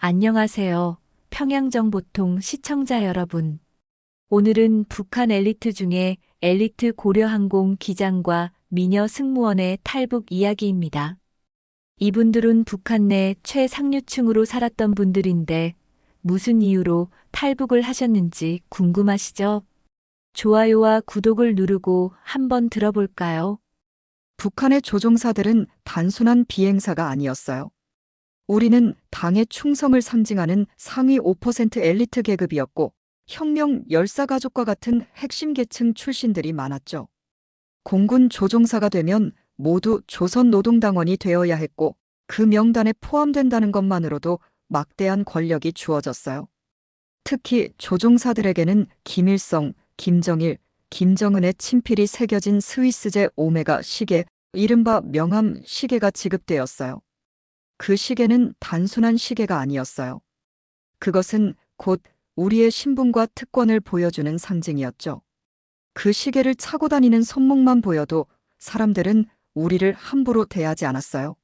안녕하세요. 평양정보통 시청자 여러분. 오늘은 북한 엘리트 중에 엘리트 고려항공 기장과 미녀 승무원의 탈북 이야기입니다. 이분들은 북한 내 최상류층으로 살았던 분들인데 무슨 이유로 탈북을 하셨는지 궁금하시죠? 좋아요와 구독을 누르고 한번 들어볼까요? 북한의 조종사들은 단순한 비행사가 아니었어요. 우리는 당의 충성을 상징하는 상위 5% 엘리트 계급이었고, 혁명 열사 가족과 같은 핵심 계층 출신들이 많았죠. 공군 조종사가 되면 모두 조선노동당원이 되어야 했고, 그 명단에 포함된다는 것만으로도 막대한 권력이 주어졌어요. 특히 조종사들에게는 김일성, 김정일, 김정은의 친필이 새겨진 스위스제 오메가 시계, 이른바 명함 시계가 지급되었어요. 그 시계는 단순한 시계가 아니었어요. 그것은 곧 우리의 신분과 특권을 보여주는 상징이었죠. 그 시계를 차고 다니는 손목만 보여도 사람들은 우리를 함부로 대하지 않았어요.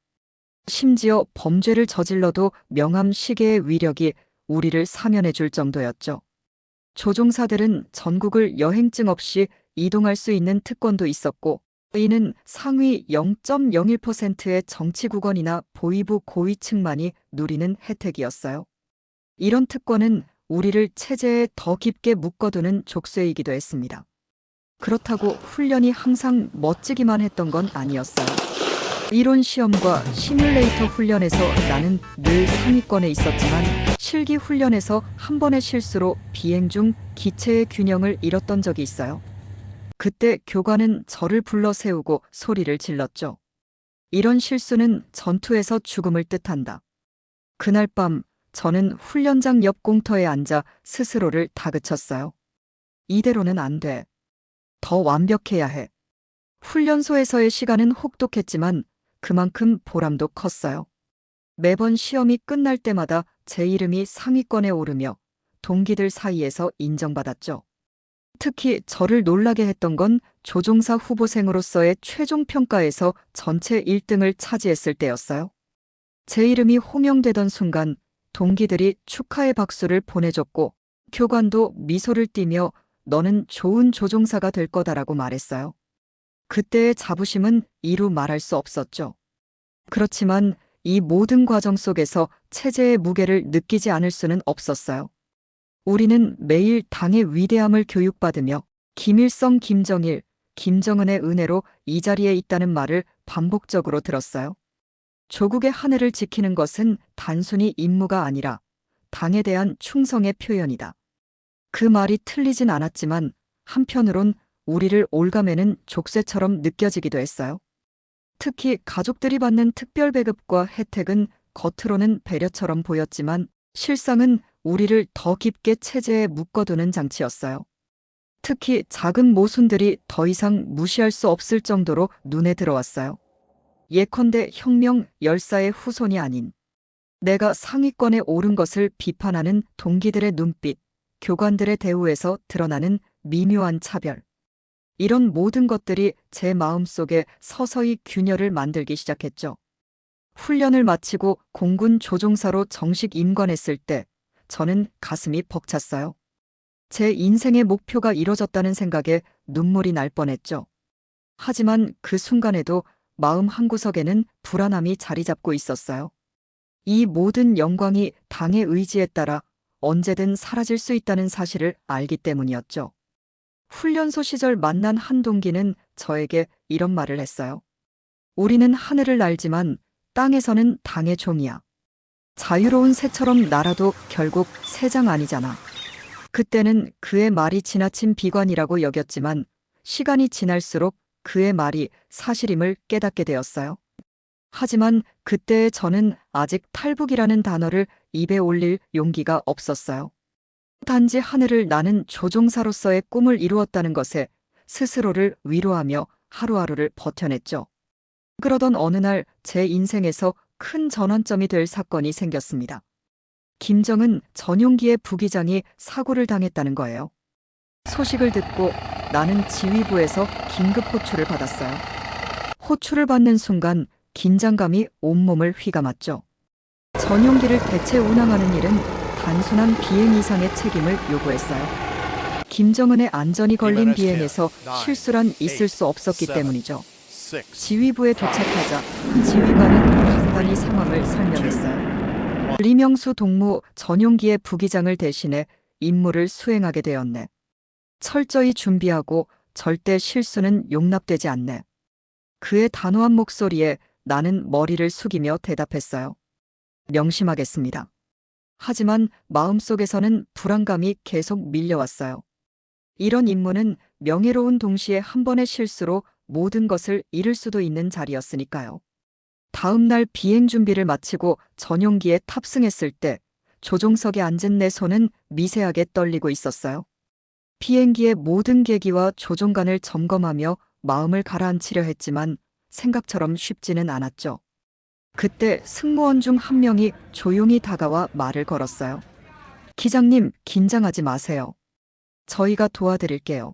심지어 범죄를 저질러도 명함 시계의 위력이 우리를 사면해 줄 정도였죠. 조종사들은 전국을 여행증 없이 이동할 수 있는 특권도 있었고, 이는 상위 0.01%의 정치국원이나 보위부 고위층만이 누리는 혜택이었어요. 이런 특권은 우리를 체제에 더 깊게 묶어두는 족쇄이기도 했습니다. 그렇다고 훈련이 항상 멋지기만 했던 건 아니었어요. 이론 시험과 시뮬레이터 훈련에서 나는 늘 상위권에 있었지만 실기 훈련에서 한 번의 실수로 비행 중 기체의 균형을 잃었던 적이 있어요. 그때 교관은 저를 불러 세우고 소리를 질렀죠. 이런 실수는 전투에서 죽음을 뜻한다. 그날 밤 저는 훈련장 옆 공터에 앉아 스스로를 다그쳤어요. 이대로는 안 돼. 더 완벽해야 해. 훈련소에서의 시간은 혹독했지만 그만큼 보람도 컸어요. 매번 시험이 끝날 때마다 제 이름이 상위권에 오르며 동기들 사이에서 인정받았죠. 특히 저를 놀라게 했던 건 조종사 후보생으로서의 최종 평가에서 전체 1등을 차지했을 때였어요. 제 이름이 호명되던 순간 동기들이 축하의 박수를 보내줬고 교관도 미소를 띠며 너는 좋은 조종사가 될 거다라고 말했어요. 그때의 자부심은 이루 말할 수 없었죠. 그렇지만 이 모든 과정 속에서 체제의 무게를 느끼지 않을 수는 없었어요. 우리는 매일 당의 위대함을 교육받으며 김일성, 김정일, 김정은의 은혜로 이 자리에 있다는 말을 반복적으로 들었어요. 조국의 하늘을 지키는 것은 단순히 임무가 아니라 당에 대한 충성의 표현이다. 그 말이 틀리진 않았지만 한편으론 우리를 올가매는 족쇄처럼 느껴지기도 했어요. 특히 가족들이 받는 특별 배급과 혜택은 겉으로는 배려처럼 보였지만 실상은 우리를 더 깊게 체제에 묶어두는 장치였어요. 특히 작은 모순들이 더 이상 무시할 수 없을 정도로 눈에 들어왔어요. 예컨대 혁명 열사의 후손이 아닌 내가 상위권에 오른 것을 비판하는 동기들의 눈빛, 교관들의 대우에서 드러나는 미묘한 차별. 이런 모든 것들이 제 마음속에 서서히 균열을 만들기 시작했죠. 훈련을 마치고 공군 조종사로 정식 임관했을 때 저는 가슴이 벅찼어요. 제 인생의 목표가 이뤄졌다는 생각에 눈물이 날 뻔했죠. 하지만 그 순간에도 마음 한구석에는 불안함이 자리 잡고 있었어요. 이 모든 영광이 당의 의지에 따라 언제든 사라질 수 있다는 사실을 알기 때문이었죠. 훈련소 시절 만난 한 동기는 저에게 이런 말을 했어요. 우리는 하늘을 날지만 땅에서는 당의 종이야. 자유로운 새처럼 날아도 결국 새장 아니잖아. 그때는 그의 말이 지나친 비관이라고 여겼지만 시간이 지날수록 그의 말이 사실임을 깨닫게 되었어요. 하지만 그때의 저는 아직 탈북이라는 단어를 입에 올릴 용기가 없었어요. 단지 하늘을 나는 조종사로서의 꿈을 이루었다는 것에 스스로를 위로하며 하루하루를 버텨냈죠. 그러던 어느 날 제 인생에서 큰 전환점이 될 사건이 생겼습니다. 김정은 전용기의 부기장이 사고를 당했다는 거예요. 소식을 듣고 나는 지휘부에서 긴급 호출을 받았어요. 호출을 받는 순간 긴장감이 온몸을 휘감았죠. 전용기를 대체 운항하는 일은 단순한 비행 이상의 책임을 요구했어요. 김정은의 안전이 걸린 비행에서 실수란 있을 수 없었기 때문이죠. 지휘부에 도착하자 지휘관은 간단히 상황을 설명했어요. 리명수 동무 전용기의 부기장을 대신해 임무를 수행하게 되었네. 철저히 준비하고 절대 실수는 용납되지 않네. 그의 단호한 목소리에 나는 머리를 숙이며 대답했어요. 명심하겠습니다. 하지만 마음속에서는 불안감이 계속 밀려왔어요. 이런 임무는 명예로운 동시에 한 번의 실수로 모든 것을 잃을 수도 있는 자리였으니까요. 다음 날 비행 준비를 마치고 전용기에 탑승했을 때 조종석에 앉은 내 손은 미세하게 떨리고 있었어요. 비행기의 모든 계기와 조종관을 점검하며 마음을 가라앉히려 했지만 생각처럼 쉽지는 않았죠. 그때 승무원 중 한 명이 조용히 다가와 말을 걸었어요. 기장님, 긴장하지 마세요. 저희가 도와드릴게요.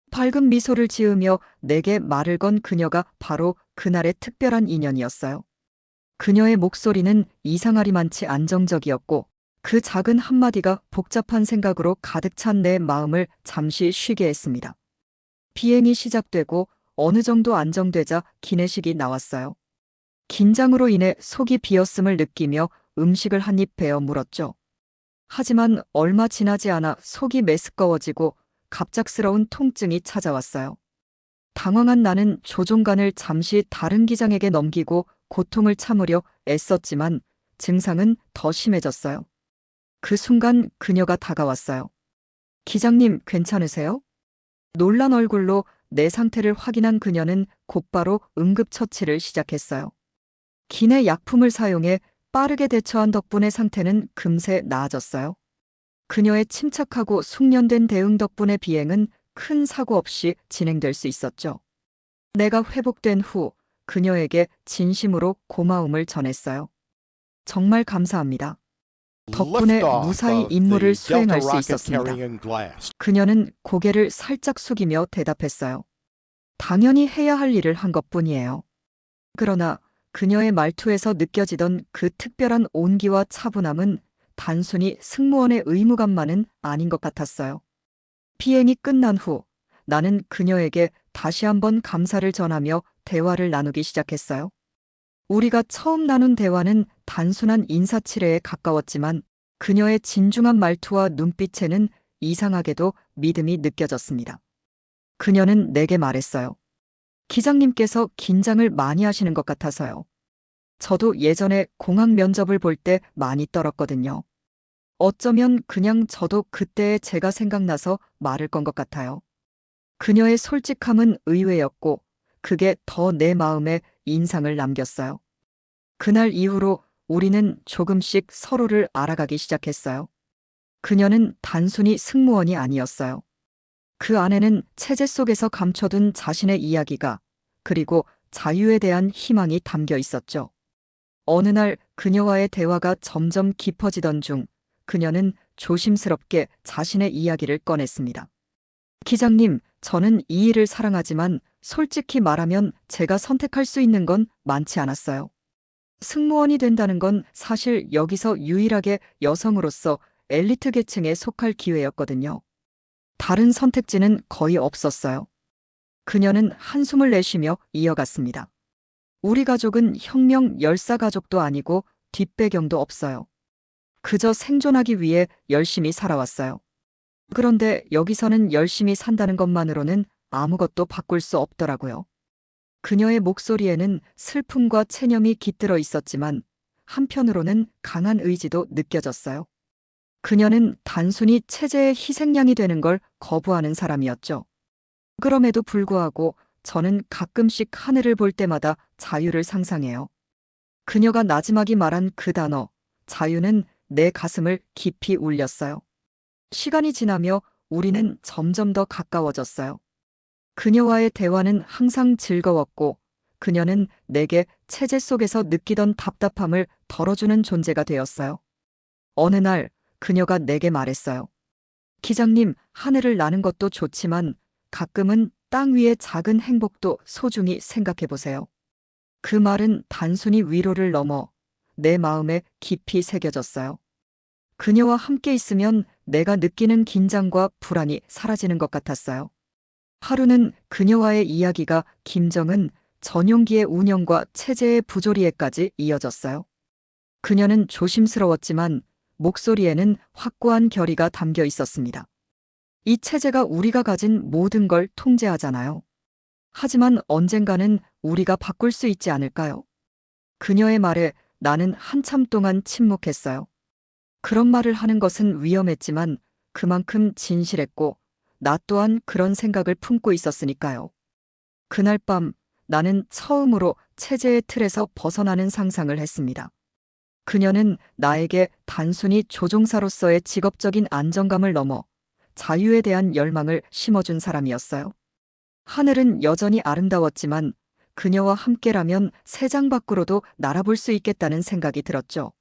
밝은 미소를 지으며 내게 말을 건 그녀가 바로 그날의 특별한 인연이었어요. 그녀의 목소리는 이상하리만치 안정적이었고 그 작은 한마디가 복잡한 생각으로 가득 찬 내 마음을 잠시 쉬게 했습니다. 비행이 시작되고 어느 정도 안정되자 기내식이 나왔어요. 긴장으로 인해 속이 비었음을 느끼며 음식을 한 입 베어 물었죠. 하지만 얼마 지나지 않아 속이 메스꺼워지고 갑작스러운 통증이 찾아왔어요. 당황한 나는 조종관을 잠시 다른 기장에게 넘기고 고통을 참으려 애썼지만 증상은 더 심해졌어요. 그 순간 그녀가 다가왔어요. 기장님, 괜찮으세요? 놀란 얼굴로 내 상태를 확인한 그녀는 곧바로 응급처치를 시작했어요. 기내 약품을 사용해 빠르게 대처한 덕분에 상태는 금세 나아졌어요. 그녀의 침착하고 숙련된 대응 덕분에 비행은 큰 사고 없이 진행될 수 있었죠. 내가 회복된 후 그녀에게 진심으로 고마움을 전했어요. 정말 감사합니다. 덕분에 무사히 임무를 수행할 수 있었습니다. 그녀는 고개를 살짝 숙이며 대답했어요. 당연히 해야 할 일을 한 것뿐이에요. 그러나 그녀의 말투에서 느껴지던 그 특별한 온기와 차분함은 단순히 승무원의 의무감만은 아닌 것 같았어요. 비행이 끝난 후 나는 그녀에게 다시 한번 감사를 전하며 대화를 나누기 시작했어요. 우리가 처음 나눈 대화는 단순한 인사치레에 가까웠지만 그녀의 진중한 말투와 눈빛에는 이상하게도 믿음이 느껴졌습니다. 그녀는 내게 말했어요. 기장님께서 긴장을 많이 하시는 것 같아서요. 저도 예전에 공항 면접을 볼 때 많이 떨었거든요. 어쩌면 그냥 저도 그때의 제가 생각나서 말을 건 것 같아요. 그녀의 솔직함은 의외였고 그게 더 내 마음에 인상을 남겼어요. 그날 이후로 우리는 조금씩 서로를 알아가기 시작했어요. 그녀는 단순히 승무원이 아니었어요. 그 안에는 체제 속에서 감춰둔 자신의 이야기가 그리고 자유에 대한 희망이 담겨 있었죠. 어느 날 그녀와의 대화가 점점 깊어지던 중 그녀는 조심스럽게 자신의 이야기를 꺼냈습니다. 기장님, 저는 이 일을 사랑하지만 솔직히 말하면 제가 선택할 수 있는 건 많지 않았어요. 승무원이 된다는 건 사실 여기서 유일하게 여성으로서 엘리트 계층에 속할 기회였거든요. 다른 선택지는 거의 없었어요. 그녀는 한숨을 내쉬며 이어갔습니다. 우리 가족은 혁명 열사 가족도 아니고 뒷배경도 없어요. 그저 생존하기 위해 열심히 살아왔어요. 그런데 여기서는 열심히 산다는 것만으로는 아무것도 바꿀 수 없더라고요. 그녀의 목소리에는 슬픔과 체념이 깃들어 있었지만 한편으로는 강한 의지도 느껴졌어요. 그녀는 단순히 체제의 희생양이 되는 걸 거부하는 사람이었죠. 그럼에도 불구하고 저는 가끔씩 하늘을 볼 때마다 자유를 상상해요. 그녀가 나지막이 말한 그 단어, 자유는 내 가슴을 깊이 울렸어요. 시간이 지나며 우리는 점점 더 가까워졌어요. 그녀와의 대화는 항상 즐거웠고 그녀는 내게 체제 속에서 느끼던 답답함을 덜어주는 존재가 되었어요. 어느 날 그녀가 내게 말했어요. 기장님, 하늘을 나는 것도 좋지만 가끔은 땅 위의 작은 행복도 소중히 생각해 보세요. 그 말은 단순히 위로를 넘어 내 마음에 깊이 새겨졌어요. 그녀와 함께 있으면 내가 느끼는 긴장과 불안이 사라지는 것 같았어요. 하루는 그녀와의 이야기가 김정은 전용기의 운영과 체제의 부조리에까지 이어졌어요. 그녀는 조심스러웠지만 목소리에는 확고한 결의가 담겨 있었습니다. 이 체제가 우리가 가진 모든 걸 통제하잖아요. 하지만 언젠가는 우리가 바꿀 수 있지 않을까요? 그녀의 말에 나는 한참 동안 침묵했어요. 그런 말을 하는 것은 위험했지만 그만큼 진실했고 나 또한 그런 생각을 품고 있었으니까요. 그날 밤 나는 처음으로 체제의 틀에서 벗어나는 상상을 했습니다. 그녀는 나에게 단순히 조종사로서의 직업적인 안정감을 넘어 자유에 대한 열망을 심어준 사람이었어요. 하늘은 여전히 아름다웠지만 그녀와 함께라면 세상 밖으로도 날아볼 수 있겠다는 생각이 들었죠.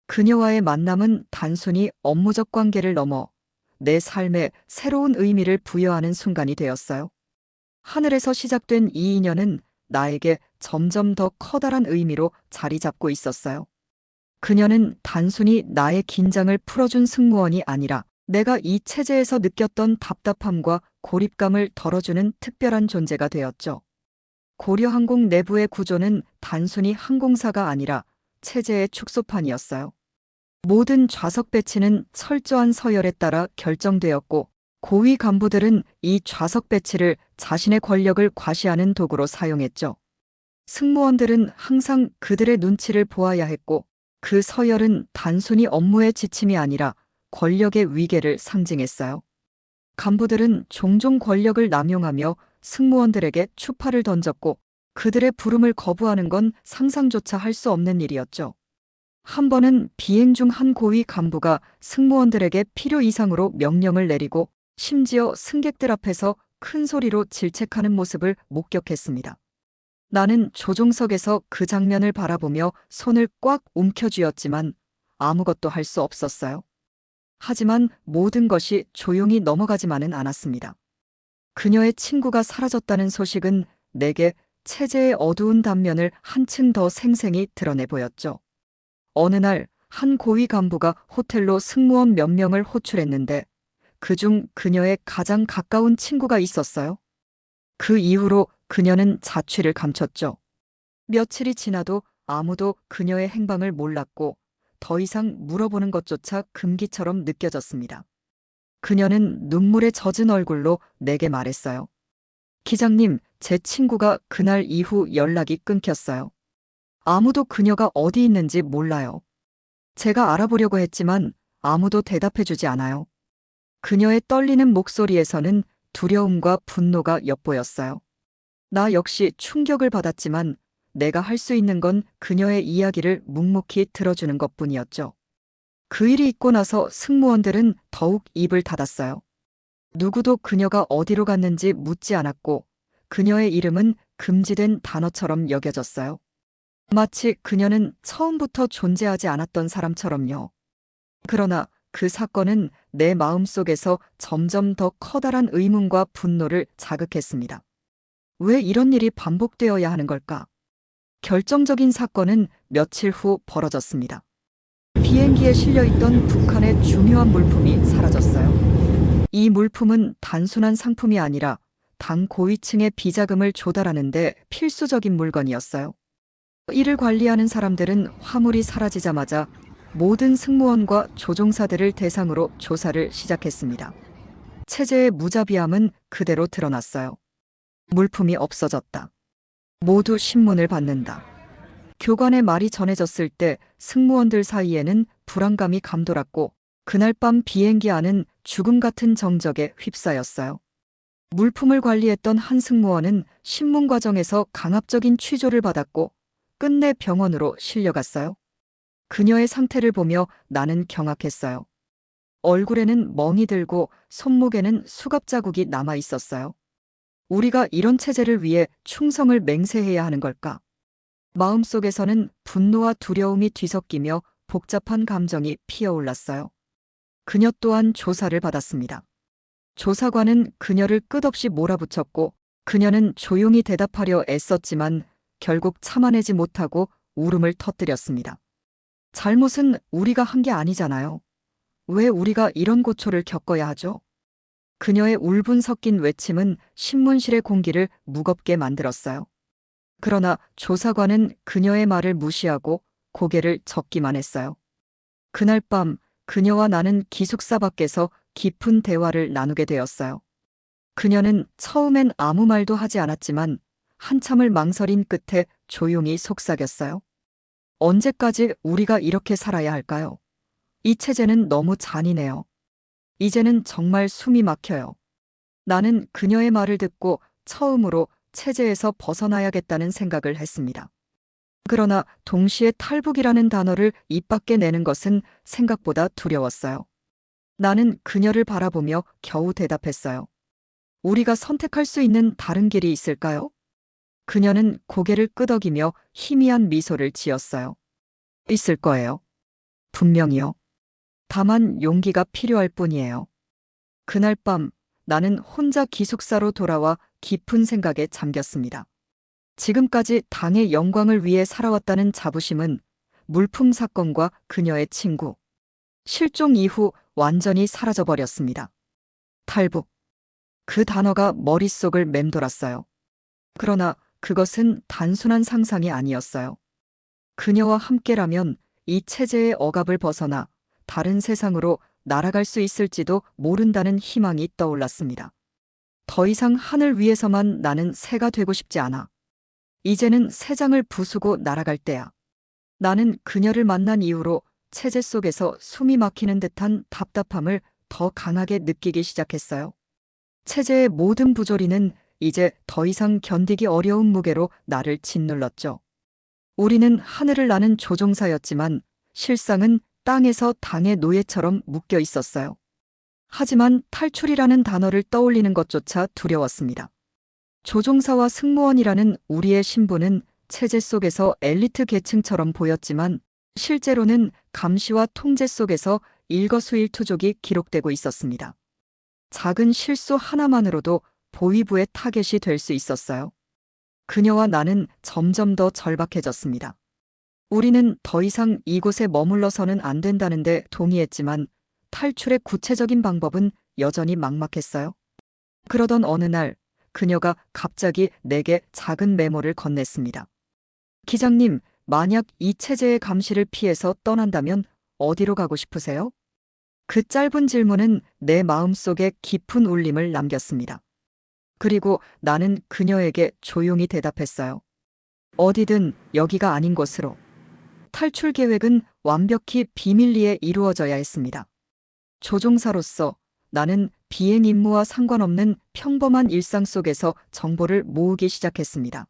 그녀와의 만남은 단순히 업무적 관계를 넘어 내 삶에 새로운 의미를 부여하는 순간이 되었어요. 하늘에서 시작된 이 인연은 나에게 점점 더 커다란 의미로 자리 잡고 있었어요. 그녀는 단순히 나의 긴장을 풀어준 승무원이 아니라 내가 이 체제에서 느꼈던 답답함과 고립감을 덜어주는 특별한 존재가 되었죠. 고려항공 내부의 구조는 단순히 항공사가 아니라 체제의 축소판이었어요. 모든 좌석 배치는 철저한 서열에 따라 결정되었고 고위 간부들은 이 좌석 배치를 자신의 권력을 과시하는 도구로 사용했죠. 승무원들은 항상 그들의 눈치를 보아야 했고 그 서열은 단순히 업무의 지침이 아니라 권력의 위계를 상징했어요. 간부들은 종종 권력을 남용하며 승무원들에게 추파를 던졌고 그들의 부름을 거부하는 건 상상조차 할 수 없는 일이었죠. 한 번은 비행 중 한 고위 간부가 승무원들에게 필요 이상으로 명령을 내리고 심지어 승객들 앞에서 큰 소리로 질책하는 모습을 목격했습니다. 나는 조종석에서 그 장면을 바라보며 손을 꽉 움켜쥐었지만 아무것도 할 수 없었어요. 하지만 모든 것이 조용히 넘어가지만은 않았습니다. 그녀의 친구가 사라졌다는 소식은 내게 체제의 어두운 단면을 한층 더 생생히 드러내 보였죠. 어느 날 한 고위 간부가 호텔로 승무원 몇 명을 호출했는데 그중 그녀의 가장 가까운 친구가 있었어요. 그 이후로 그녀는 자취를 감췄죠. 며칠이 지나도 아무도 그녀의 행방을 몰랐고 더 이상 물어보는 것조차 금기처럼 느껴졌습니다. 그녀는 눈물에 젖은 얼굴로 내게 말했어요. 기장님, 제 친구가 그날 이후 연락이 끊겼어요. 아무도 그녀가 어디 있는지 몰라요. 제가 알아보려고 했지만 아무도 대답해주지 않아요. 그녀의 떨리는 목소리에서는 두려움과 분노가 엿보였어요. 나 역시 충격을 받았지만 내가 할 수 있는 건 그녀의 이야기를 묵묵히 들어주는 것뿐이었죠. 그 일이 있고 나서 승무원들은 더욱 입을 닫았어요. 누구도 그녀가 어디로 갔는지 묻지 않았고 그녀의 이름은 금지된 단어처럼 여겨졌어요. 마치 그녀는 처음부터 존재하지 않았던 사람처럼요. 그러나 그 사건은 내 마음속에서 점점 더 커다란 의문과 분노를 자극했습니다. 왜 이런 일이 반복되어야 하는 걸까? 결정적인 사건은 며칠 후 벌어졌습니다. 비행기에 실려있던 북한의 중요한 물품이 사라졌어요. 이 물품은 단순한 상품이 아니라 당 고위층의 비자금을 조달하는 데 필수적인 물건이었어요. 이를 관리하는 사람들은 화물이 사라지자마자 모든 승무원과 조종사들을 대상으로 조사를 시작했습니다. 체제의 무자비함은 그대로 드러났어요. 물품이 없어졌다. 모두 신문을 받는다. 교관의 말이 전해졌을 때 승무원들 사이에는 불안감이 감돌았고 그날 밤 비행기 안은 죽음 같은 정적에 휩싸였어요. 물품을 관리했던 한 승무원은 신문 과정에서 강압적인 취조를 받았고 끝내 병원으로 실려갔어요. 그녀의 상태를 보며 나는 경악했어요. 얼굴에는 멍이 들고 손목에는 수갑 자국이 남아 있었어요. 우리가 이런 체제를 위해 충성을 맹세해야 하는 걸까? 마음속에서는 분노와 두려움이 뒤섞이며 복잡한 감정이 피어올랐어요. 그녀 또한 조사를 받았습니다. 조사관은 그녀를 끝없이 몰아붙였고 그녀는 조용히 대답하려 애썼지만 결국 참아내지 못하고 울음을 터뜨렸습니다. 잘못은 우리가 한 게 아니잖아요. 왜 우리가 이런 고초를 겪어야 하죠? 그녀의 울분 섞인 외침은 신문실의 공기를 무겁게 만들었어요. 그러나 조사관은 그녀의 말을 무시하고 고개를 젓기만 했어요. 그날 밤 그녀와 나는 기숙사 밖에서 깊은 대화를 나누게 되었어요. 그녀는 처음엔 아무 말도 하지 않았지만 한참을 망설인 끝에 조용히 속삭였어요. 언제까지 우리가 이렇게 살아야 할까요? 이 체제는 너무 잔인해요. 이제는 정말 숨이 막혀요. 나는 그녀의 말을 듣고 처음으로 체제에서 벗어나야겠다는 생각을 했습니다. 그러나 동시에 탈북이라는 단어를 입 밖에 내는 것은 생각보다 두려웠어요. 나는 그녀를 바라보며 겨우 대답했어요. 우리가 선택할 수 있는 다른 길이 있을까요? 그녀는 고개를 끄덕이며 희미한 미소를 지었어요. 있을 거예요. 분명히요. 다만 용기가 필요할 뿐이에요. 그날 밤 나는 혼자 기숙사로 돌아와 깊은 생각에 잠겼습니다. 지금까지 당의 영광을 위해 살아왔다는 자부심은 물품 사건과 그녀의 친구, 실종 이후 완전히 사라져버렸습니다. 탈북. 그 단어가 머릿속을 맴돌았어요. 그러나 그것은 단순한 상상이 아니었어요. 그녀와 함께라면 이 체제의 억압을 벗어나 다른 세상으로 날아갈 수 있을지도 모른다는 희망이 떠올랐습니다. 더 이상 하늘 위에서만 나는 새가 되고 싶지 않아. 이제는 새장을 부수고 날아갈 때야. 나는 그녀를 만난 이후로 체제 속에서 숨이 막히는 듯한 답답함을 더 강하게 느끼기 시작했어요. 체제의 모든 부조리는 이제 더 이상 견디기 어려운 무게로 나를 짓눌렀죠. 우리는 하늘을 나는 조종사였지만 실상은 땅에서 당의 노예처럼 묶여 있었어요. 하지만 탈출이라는 단어를 떠올리는 것조차 두려웠습니다. 조종사와 승무원이라는 우리의 신분은 체제 속에서 엘리트 계층처럼 보였지만 실제로는 감시와 통제 속에서 일거수일투족이 기록되고 있었습니다. 작은 실수 하나만으로도 보위부의 타겟이 될 수 있었어요. 그녀와 나는 점점 더 절박해졌습니다. 우리는 더 이상 이곳에 머물러서는 안 된다는데 동의했지만 탈출의 구체적인 방법은 여전히 막막했어요. 그러던 어느 날 그녀가 갑자기 내게 작은 메모를 건넸습니다. 기장님, 만약 이 체제의 감시를 피해서 떠난다면 어디로 가고 싶으세요? 그 짧은 질문은 내 마음속에 깊은 울림을 남겼습니다. 그리고 나는 그녀에게 조용히 대답했어요. 어디든 여기가 아닌 곳으로. 탈출 계획은 완벽히 비밀리에 이루어져야 했습니다. 조종사로서 나는 비행 임무와 상관없는 평범한 일상 속에서 정보를 모으기 시작했습니다.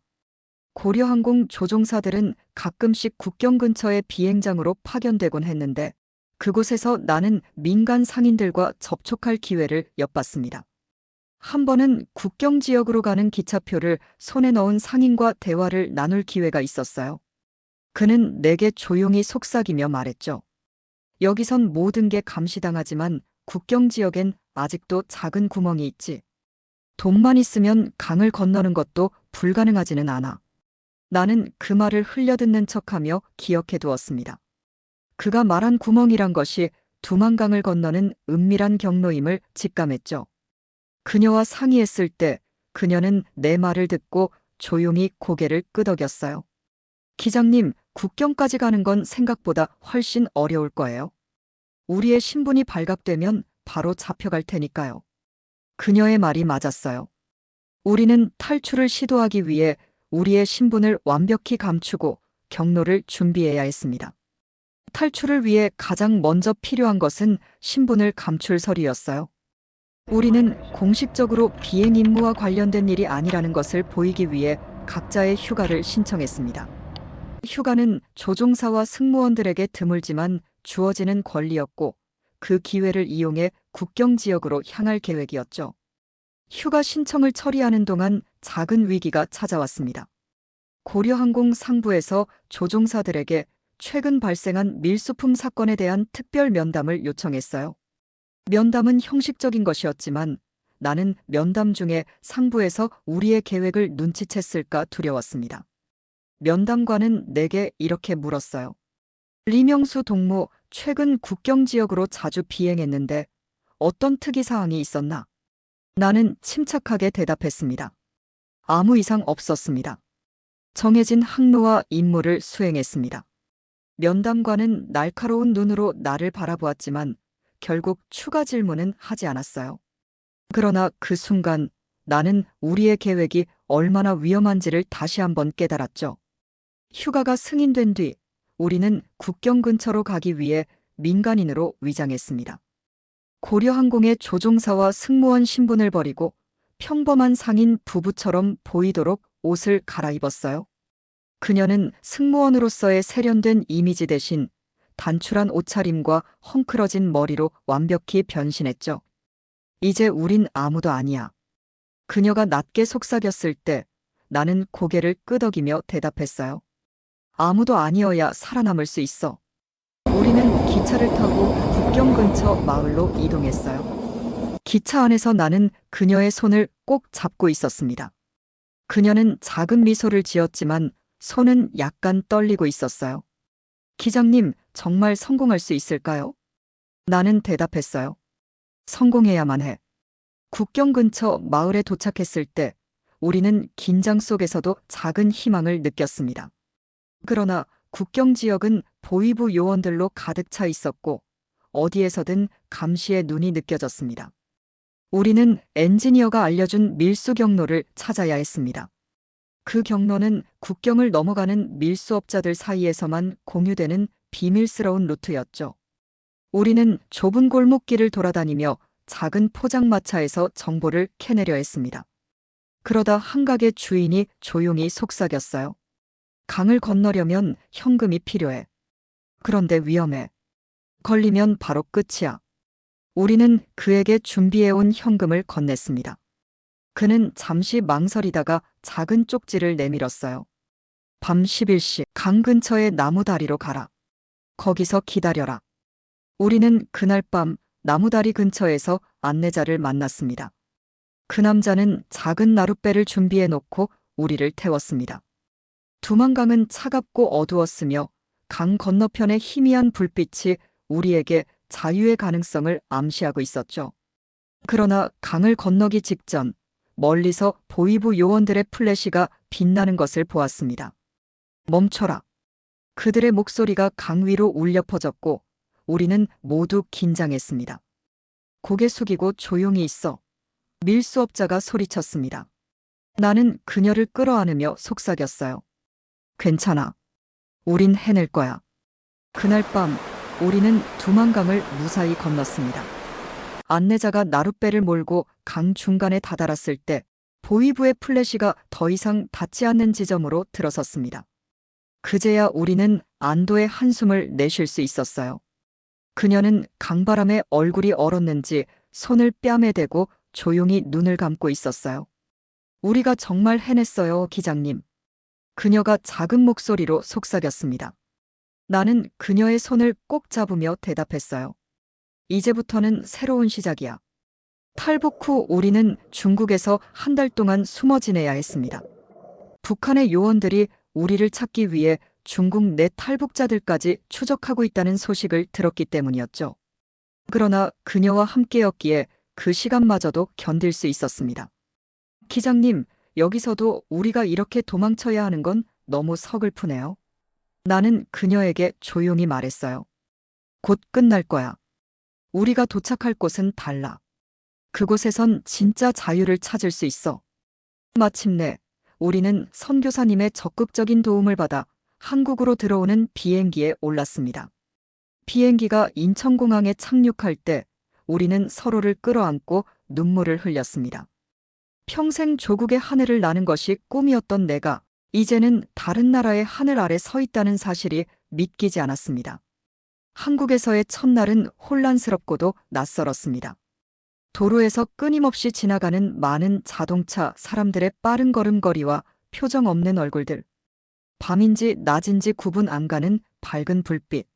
고려항공 조종사들은 가끔씩 국경 근처의 비행장으로 파견되곤 했는데 그곳에서 나는 민간 상인들과 접촉할 기회를 엿봤습니다. 한 번은 국경 지역으로 가는 기차표를 손에 넣은 상인과 대화를 나눌 기회가 있었어요. 그는 내게 조용히 속삭이며 말했죠. 여기선 모든 게 감시당하지만 국경 지역엔 아직도 작은 구멍이 있지. 돈만 있으면 강을 건너는 것도 불가능하지는 않아. 나는 그 말을 흘려듣는 척하며 기억해 두었습니다. 그가 말한 구멍이란 것이 두만강을 건너는 은밀한 경로임을 직감했죠. 그녀와 상의했을 때 그녀는 내 말을 듣고 조용히 고개를 끄덕였어요. 기장님, 국경까지 가는 건 생각보다 훨씬 어려울 거예요. 우리의 신분이 발각되면 바로 잡혀갈 테니까요. 그녀의 말이 맞았어요. 우리는 탈출을 시도하기 위해 우리의 신분을 완벽히 감추고 경로를 준비해야 했습니다. 탈출을 위해 가장 먼저 필요한 것은 신분을 감출 서류였어요. 우리는 공식적으로 비행 임무와 관련된 일이 아니라는 것을 보이기 위해 각자의 휴가를 신청했습니다. 휴가는 조종사와 승무원들에게 드물지만 주어지는 권리였고 그 기회를 이용해 국경 지역으로 향할 계획이었죠. 휴가 신청을 처리하는 동안 작은 위기가 찾아왔습니다. 고려항공 상부에서 조종사들에게 최근 발생한 밀수품 사건에 대한 특별 면담을 요청했어요. 면담은 형식적인 것이었지만 나는 면담 중에 상부에서 우리의 계획을 눈치챘을까 두려웠습니다. 면담관은 내게 이렇게 물었어요. 리명수 동무, 최근 국경 지역으로 자주 비행했는데 어떤 특이 사항이 있었나? 나는 침착하게 대답했습니다. 아무 이상 없었습니다. 정해진 항로와 임무를 수행했습니다. 면담관은 날카로운 눈으로 나를 바라보았지만 결국 추가 질문은 하지 않았어요. 그러나 그 순간 나는 우리의 계획이 얼마나 위험한지를 다시 한번 깨달았죠. 휴가가 승인된 뒤 우리는 국경 근처로 가기 위해 민간인으로 위장했습니다. 고려항공의 조종사와 승무원 신분을 버리고 평범한 상인 부부처럼 보이도록 옷을 갈아입었어요. 그녀는 승무원으로서의 세련된 이미지 대신 단출한 옷차림과 헝클어진 머리로 완벽히 변신했죠. 이제 우린 아무도 아니야. 그녀가 낮게 속삭였을 때 나는 고개를 끄덕이며 대답했어요. 아무도 아니어야 살아남을 수 있어. 우리는 기차를 타고 국경 근처 마을로 이동했어요. 기차 안에서 나는 그녀의 손을 꼭 잡고 있었습니다. 그녀는 작은 미소를 지었지만 손은 약간 떨리고 있었어요. 기장님, 정말 성공할 수 있을까요? 나는 대답했어요. 성공해야만 해. 국경 근처 마을에 도착했을 때 우리는 긴장 속에서도 작은 희망을 느꼈습니다. 그러나 국경 지역은 보위부 요원들로 가득 차 있었고 어디에서든 감시의 눈이 느껴졌습니다. 우리는 엔지니어가 알려준 밀수 경로를 찾아야 했습니다. 그 경로는 국경을 넘어가는 밀수업자들 사이에서만 공유되는 비밀스러운 루트였죠. 우리는 좁은 골목길을 돌아다니며 작은 포장마차에서 정보를 캐내려 했습니다. 그러다 한 가게 주인이 조용히 속삭였어요. 강을 건너려면 현금이 필요해. 그런데 위험해. 걸리면 바로 끝이야. 우리는 그에게 준비해온 현금을 건넸습니다. 그는 잠시 망설이다가 작은 쪽지를 내밀었어요. 밤 11시 강 근처의 나무 다리로 가라. 거기서 기다려라. 우리는 그날 밤 나무다리 근처에서 안내자를 만났습니다. 그 남자는 작은 나룻배를 준비해 놓고 우리를 태웠습니다. 두만강은 차갑고 어두웠으며 강 건너편의 희미한 불빛이 우리에게 자유의 가능성을 암시하고 있었죠. 그러나 강을 건너기 직전 멀리서 보위부 요원들의 플래시가 빛나는 것을 보았습니다. 멈춰라. 그들의 목소리가 강 위로 울려 퍼졌고 우리는 모두 긴장했습니다. 고개 숙이고 조용히 있어. 밀수업자가 소리쳤습니다. 나는 그녀를 끌어안으며 속삭였어요. 괜찮아. 우린 해낼 거야. 그날 밤 우리는 두만강을 무사히 건넜습니다. 안내자가 나룻배를 몰고 강 중간에 다다랐을 때 보위부의 플래시가 더 이상 닿지 않는 지점으로 들어섰습니다. 그제야 우리는 안도의 한숨을 내쉴 수 있었어요. 그녀는 강바람에 얼굴이 얼었는지 손을 뺨에 대고 조용히 눈을 감고 있었어요. 우리가 정말 해냈어요, 기장님. 그녀가 작은 목소리로 속삭였습니다. 나는 그녀의 손을 꼭 잡으며 대답했어요. 이제부터는 새로운 시작이야. 탈북 후 우리는 중국에서 한 달 동안 숨어 지내야 했습니다. 북한의 요원들이 우리를 찾기 위해 중국 내 탈북자들까지 추적하고 있다는 소식을 들었기 때문이었죠. 그러나 그녀와 함께였기에 그 시간마저도 견딜 수 있었습니다. 기장님, 여기서도 우리가 이렇게 도망쳐야 하는 건 너무 서글프네요. 나는 그녀에게 조용히 말했어요. 곧 끝날 거야. 우리가 도착할 곳은 달라. 그곳에선 진짜 자유를 찾을 수 있어. 마침내 우리는 선교사님의 적극적인 도움을 받아 한국으로 들어오는 비행기에 올랐습니다. 비행기가 인천공항에 착륙할 때 우리는 서로를 끌어안고 눈물을 흘렸습니다. 평생 조국의 하늘을 나는 것이 꿈이었던 내가 이제는 다른 나라의 하늘 아래 서 있다는 사실이 믿기지 않았습니다. 한국에서의 첫날은 혼란스럽고도 낯설었습니다. 도로에서 끊임없이 지나가는 많은 자동차, 사람들의 빠른 걸음걸이와 표정 없는 얼굴들. 밤인지 낮인지 구분 안 가는 밝은 불빛.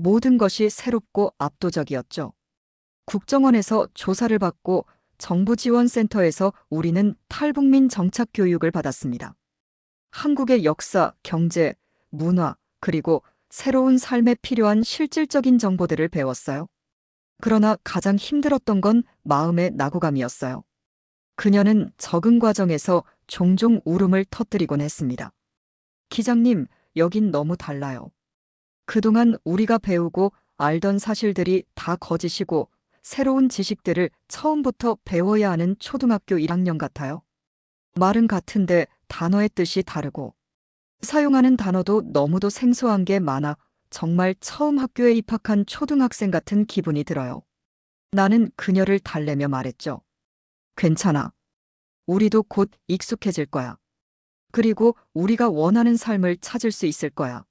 모든 것이 새롭고 압도적이었죠. 국정원에서 조사를 받고 정부지원센터에서 우리는 탈북민 정착 교육을 받았습니다. 한국의 역사, 경제, 문화, 그리고 새로운 삶에 필요한 실질적인 정보들을 배웠어요. 그러나 가장 힘들었던 건 마음의 낙오감이었어요. 그녀는 적응 과정에서 종종 울음을 터뜨리곤 했습니다. 기장님, 여긴 너무 달라요. 그동안 우리가 배우고 알던 사실들이 다 거짓이고 새로운 지식들을 처음부터 배워야 하는 초등학교 1학년 같아요. 말은 같은데 단어의 뜻이 다르고 사용하는 단어도 너무도 생소한 게 많아 정말 처음 학교에 입학한 초등학생 같은 기분이 들어요. 나는 그녀를 달래며 말했죠. 괜찮아. 우리도 곧 익숙해질 거야. 그리고 우리가 원하는 삶을 찾을 수 있을 거야.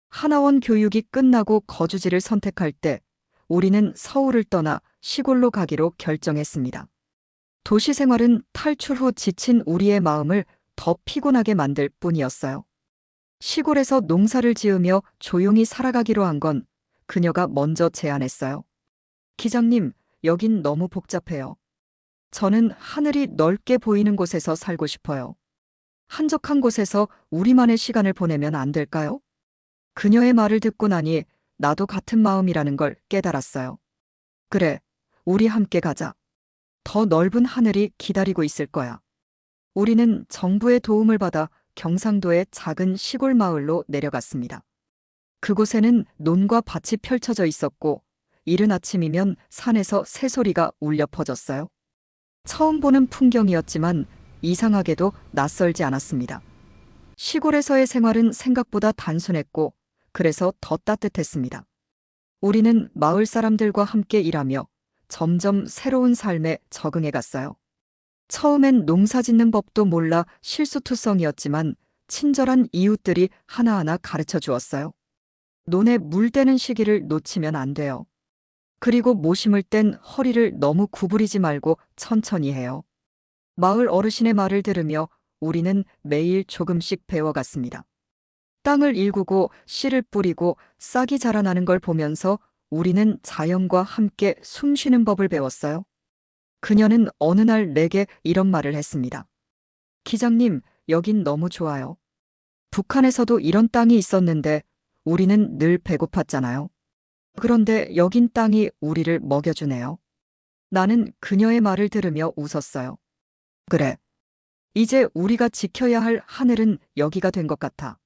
하나원 교육이 끝나고 거주지를 선택할 때 우리는 서울을 떠나 시골로 가기로 결정했습니다. 도시 생활은 탈출 후 지친 우리의 마음을 더 피곤하게 만들 뿐이었어요. 시골에서 농사를 지으며 조용히 살아가기로 한 건 그녀가 먼저 제안했어요. 기장님, 여긴 너무 복잡해요. 저는 하늘이 넓게 보이는 곳에서 살고 싶어요. 한적한 곳에서 우리만의 시간을 보내면 안 될까요? 그녀의 말을 듣고 나니 나도 같은 마음이라는 걸 깨달았어요. 그래, 우리 함께 가자. 더 넓은 하늘이 기다리고 있을 거야. 우리는 정부의 도움을 받아 경상도의 작은 시골 마을로 내려갔습니다. 그곳에는 논과 밭이 펼쳐져 있었고 이른 아침이면 산에서 새소리가 울려 퍼졌어요. 처음 보는 풍경이었지만 이상하게도 낯설지 않았습니다. 시골에서의 생활은 생각보다 단순했고 그래서 더 따뜻했습니다. 우리는 마을 사람들과 함께 일하며 점점 새로운 삶에 적응해 갔어요. 처음엔 농사 짓는 법도 몰라 실수투성이었지만 친절한 이웃들이 하나하나 가르쳐 주었어요. 논에 물 대는 시기를 놓치면 안 돼요. 그리고 모 심을 땐 허리를 너무 구부리지 말고 천천히 해요. 마을 어르신의 말을 들으며 우리는 매일 조금씩 배워갔습니다. 땅을 일구고 씨를 뿌리고 싹이 자라나는 걸 보면서 우리는 자연과 함께 숨 쉬는 법을 배웠어요. 그녀는 어느 날 내게 이런 말을 했습니다. 기장님, 여긴 너무 좋아요. 북한에서도 이런 땅이 있었는데 우리는 늘 배고팠잖아요. 그런데 여긴 땅이 우리를 먹여주네요. 나는 그녀의 말을 들으며 웃었어요. 그래. 이제 우리가 지켜야 할 하늘은 여기가 된 것 같아.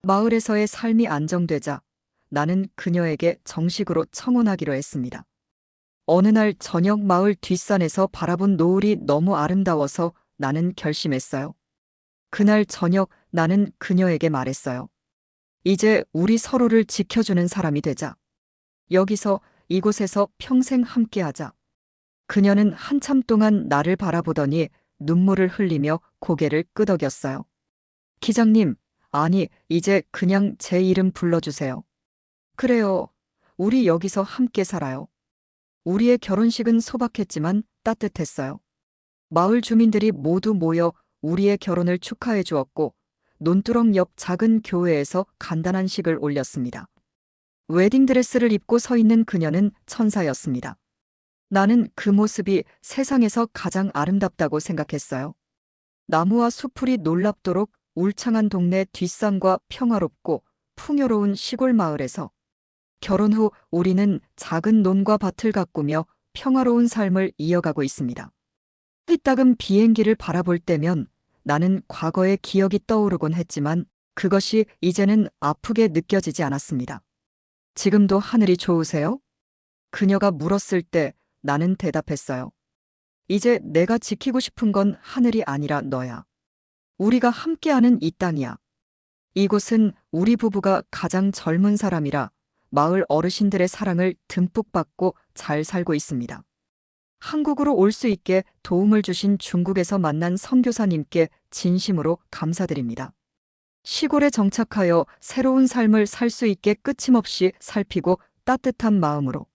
마을에서의 삶이 안정되자 나는 그녀에게 정식으로 청혼하기로 했습니다. 어느 날 저녁 마을 뒷산에서 바라본 노을이 너무 아름다워서 나는 결심했어요. 그날 저녁 나는 그녀에게 말했어요. 이제 우리 서로를 지켜주는 사람이 되자. 여기서 이곳에서 평생 함께하자. 그녀는 한참 동안 나를 바라보더니 눈물을 흘리며 고개를 끄덕였어요. 기장님, 아니, 이제 그냥 제 이름 불러주세요. 그래요. 우리 여기서 함께 살아요. 우리의 결혼식은 소박했지만 따뜻했어요. 마을 주민들이 모두 모여 우리의 결혼을 축하해 주었고, 논두렁 옆 작은 교회에서 간단한 식을 올렸습니다. 웨딩드레스를 입고 서 있는 그녀는 천사였습니다. 나는 그 모습이 세상에서 가장 아름답다고 생각했어요. 나무와 수풀이 놀랍도록 울창한 동네 뒷산과 평화롭고 풍요로운 시골 마을에서 결혼 후 우리는 작은 논과 밭을 가꾸며 평화로운 삶을 이어가고 있습니다. 휘딱은 비행기를 바라볼 때면 나는 과거의 기억이 떠오르곤 했지만 그것이 이제는 아프게 느껴지지 않았습니다. 지금도 하늘이 좋으세요? 그녀가 물었을 때 나는 대답했어요. 이제 내가 지키고 싶은 건 하늘이 아니라 너야. 우리가 함께하는 이 땅이야. 이곳은 우리 부부가 가장 젊은 사람이라 마을 어르신들의 사랑을 듬뿍 받고 잘 살고 있습니다. 한국으로 올 수 있게 도움을 주신 중국에서 만난 선교사님께 진심으로 감사드립니다. 시골에 정착하여 새로운 삶을 살 수 있게 끊임없이 살피고 따뜻한 마음으로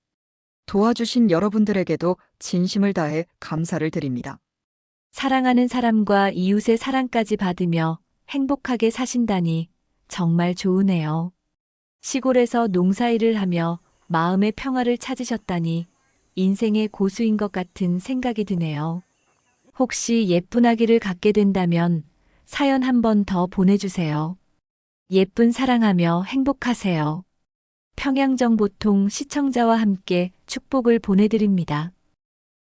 도와주신 여러분들에게도 진심을 다해 감사를 드립니다. 사랑하는 사람과 이웃의 사랑까지 받으며 행복하게 사신다니 정말 좋으네요. 시골에서 농사일을 하며 마음의 평화를 찾으셨다니 인생의 고수인 것 같은 생각이 드네요. 혹시 예쁜 아기를 갖게 된다면 사연 한 번 더 보내주세요. 예쁜 사랑하며 행복하세요. 평양정보통 시청자와 함께 축복을 보내드립니다.